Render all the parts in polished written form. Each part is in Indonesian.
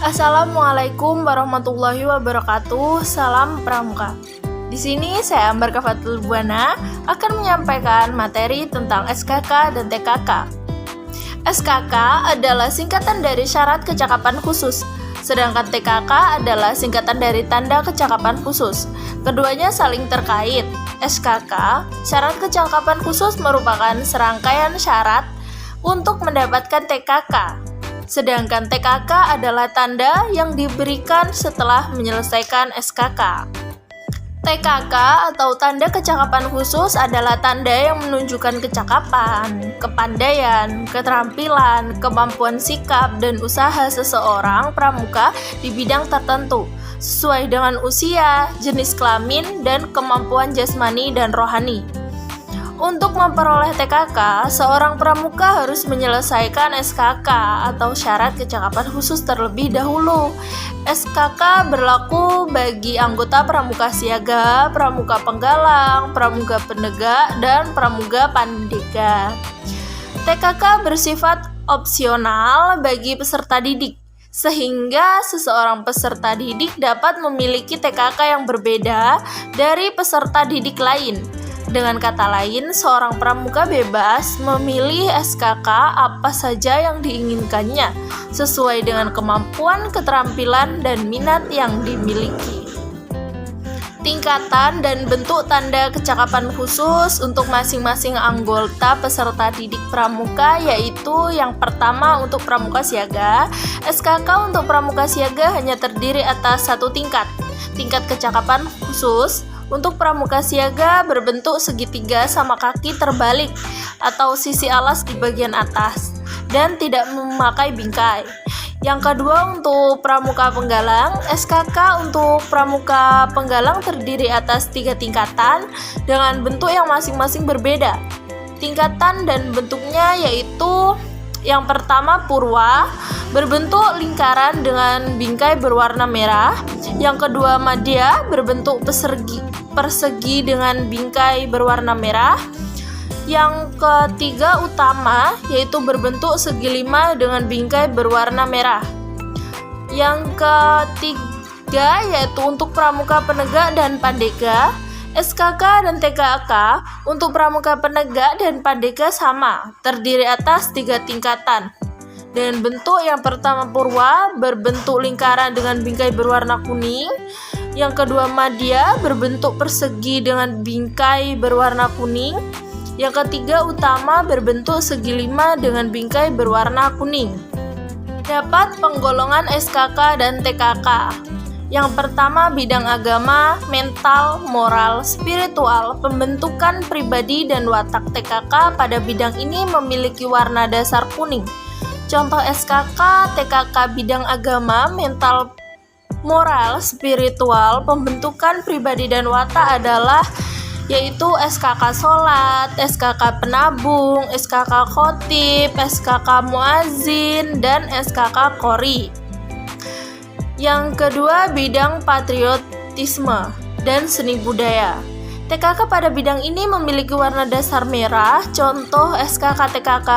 Assalamualaikum warahmatullahi wabarakatuh. Salam Pramuka. Di sini saya Ambar Kafatul Buana akan menyampaikan materi tentang SKK dan TKK. SKK adalah singkatan dari syarat kecakapan khusus, sedangkan TKK adalah singkatan dari tanda kecakapan khusus. Keduanya saling terkait. SKK, syarat kecakapan khusus, merupakan serangkaian syarat untuk mendapatkan TKK. Sedangkan TKK adalah tanda yang diberikan setelah menyelesaikan SKK. TKK atau tanda kecakapan khusus adalah tanda yang menunjukkan kecakapan, kepandaian, keterampilan, kemampuan sikap, dan usaha seseorang pramuka di bidang tertentu, sesuai dengan usia, jenis kelamin, dan kemampuan jasmani dan rohani. Untuk memperoleh TKK, seorang pramuka harus menyelesaikan SKK atau syarat kecakapan khusus terlebih dahulu. SKK berlaku bagi anggota pramuka siaga, pramuka penggalang, pramuka penegak, dan pramuka pandega. TKK bersifat opsional bagi peserta didik, sehingga seseorang peserta didik dapat memiliki TKK yang berbeda dari peserta didik lain. Dengan kata lain, seorang pramuka bebas memilih SKK apa saja yang diinginkannya, sesuai dengan kemampuan, keterampilan, dan minat yang dimiliki. Tingkatan dan bentuk tanda kecakapan khusus untuk masing-masing anggota peserta didik pramuka, yaitu yang pertama untuk pramuka siaga. SKK untuk pramuka siaga hanya terdiri atas satu tingkat. Tingkat kecakapan khusus untuk pramuka siaga berbentuk segitiga sama kaki terbalik atau sisi alas di bagian atas dan tidak memakai bingkai. Yang kedua untuk pramuka penggalang, SKK untuk pramuka penggalang terdiri atas 3 tingkatan dengan bentuk yang masing-masing berbeda. Tingkatan dan bentuknya yaitu yang pertama purwa, berbentuk lingkaran dengan bingkai berwarna merah. Yang kedua madya, berbentuk persegi dengan bingkai berwarna merah. Yang ketiga utama, yaitu berbentuk segi 5 dengan bingkai berwarna merah. Yang ketiga yaitu untuk pramuka penegak dan pandega. SKK dan TKK untuk pramuka penegak dan pandega sama, terdiri atas 3 tingkatan. Dan bentuk yang pertama purwa, berbentuk lingkaran dengan bingkai berwarna kuning. Yang kedua madya, berbentuk persegi dengan bingkai berwarna kuning. Yang ketiga utama, berbentuk segi 5 dengan bingkai berwarna kuning. Dapat penggolongan SKK dan TKK. Yang pertama bidang agama, mental, moral, spiritual, pembentukan pribadi dan watak. TKK pada bidang ini memiliki warna dasar kuning. Contoh SKK, TKK bidang agama, mental, moral, spiritual, pembentukan pribadi dan watak adalah yaitu SKK sholat, SKK penabung, SKK khotib, SKK muazin, dan SKK qori. Yang kedua bidang patriotisme dan seni budaya. TKK pada bidang ini memiliki warna dasar merah. Contoh SKK TKK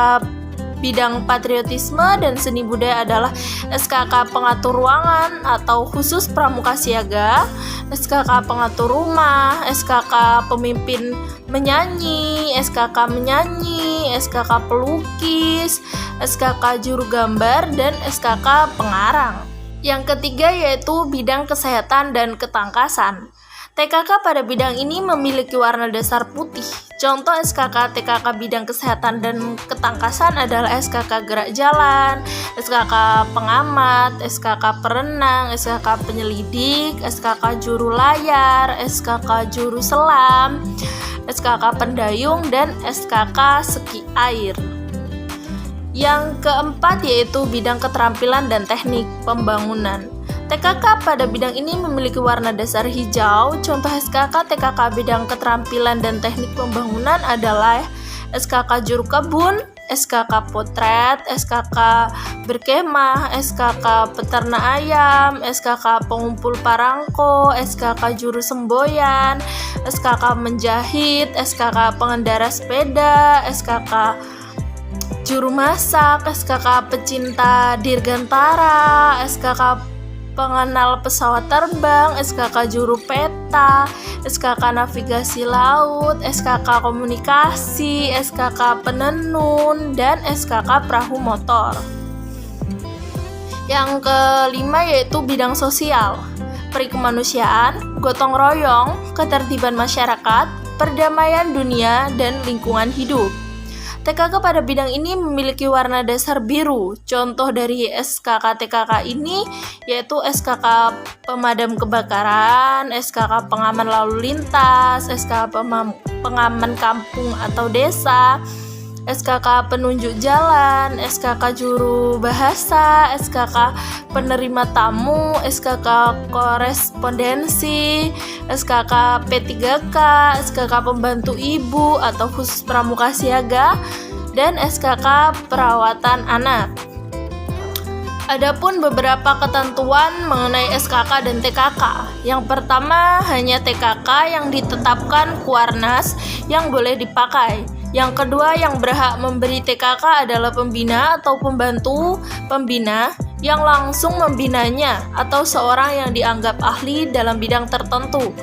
bidang patriotisme dan seni budaya adalah SKK pengatur ruangan atau khusus pramuka siaga, SKK pengatur rumah, SKK pemimpin menyanyi, SKK menyanyi, SKK pelukis, SKK juru gambar, dan SKK pengarang. Yang ketiga yaitu bidang kesehatan dan ketangkasan. TKK pada bidang ini memiliki warna dasar putih. Contoh SKK TKK bidang kesehatan dan ketangkasan adalah SKK gerak jalan, SKK pengamat, SKK perenang, SKK penyelidik, SKK juru layar, SKK juru selam, SKK pendayung, dan SKK ski air. Yang keempat yaitu bidang keterampilan dan teknik pembangunan. TKK pada bidang ini memiliki warna dasar hijau. Contoh SKK TKK bidang keterampilan dan teknik pembangunan adalah SKK juru kebun, SKK potret, SKK berkemah, SKK peternak ayam, SKK pengumpul parangko, SKK juru semboyan, SKK menjahit, SKK pengendara sepeda, SKK juru masak, SKK pecinta dirgantara, SKK pengenal pesawat terbang, SKK juru peta, SKK navigasi laut, SKK komunikasi, SKK penenun, dan SKK perahu motor. Yang kelima yaitu bidang sosial, perikemanusiaan, gotong royong, ketertiban masyarakat, perdamaian dunia, dan lingkungan hidup. TKK pada bidang ini memiliki warna dasar biru. Contoh dari SKK TKK ini yaitu SKK pemadam kebakaran, SKK pengaman lalu lintas, SKK pengaman kampung atau desa, SKK penunjuk jalan, SKK juru bahasa, SKK penerima tamu, SKK korespondensi, SKK P3K, SKK pembantu ibu atau khusus pramuka siaga, dan SKK perawatan anak. Adapun beberapa ketentuan mengenai SKK dan TKK. Yang pertama, hanya TKK yang ditetapkan Kuarnas yang boleh dipakai. Yang kedua, yang berhak memberi TKK adalah pembina atau pembantu pembina yang langsung membinanya atau seorang yang dianggap ahli dalam bidang tertentu.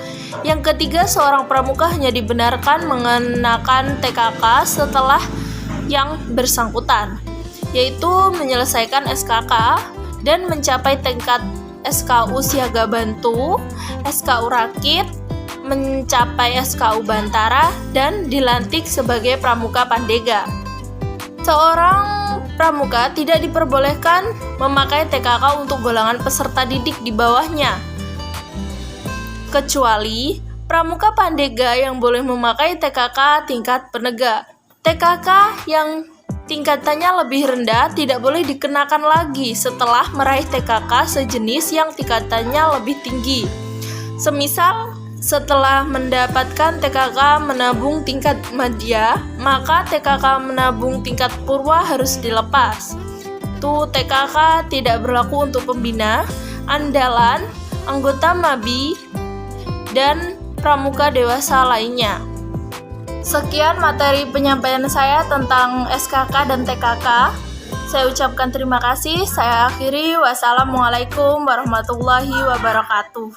Yang ketiga, seorang pramuka hanya dibenarkan mengenakan TKK setelah yang bersangkutan, yaitu menyelesaikan SKK dan mencapai tingkat SKU Siaga Bantu, SKU Rakit, mencapai SKU Bantara, dan dilantik sebagai pramuka Pandega. Seorang pramuka tidak diperbolehkan memakai TKK untuk golongan peserta didik di bawahnya, kecuali pramuka Pandega yang boleh memakai TKK tingkat penegak. TKK yang tingkatannya lebih rendah tidak boleh dikenakan lagi setelah meraih TKK sejenis yang tingkatannya lebih tinggi. Semisal setelah mendapatkan TKK menabung tingkat madya, maka TKK menabung tingkat purwa harus dilepas. TKK tidak berlaku untuk pembina, andalan, anggota MABI, dan pramuka dewasa lainnya. Sekian materi penyampaian saya tentang SKK dan TKK. Saya ucapkan terima kasih. Saya akhiri. Wassalamualaikum warahmatullahi wabarakatuh.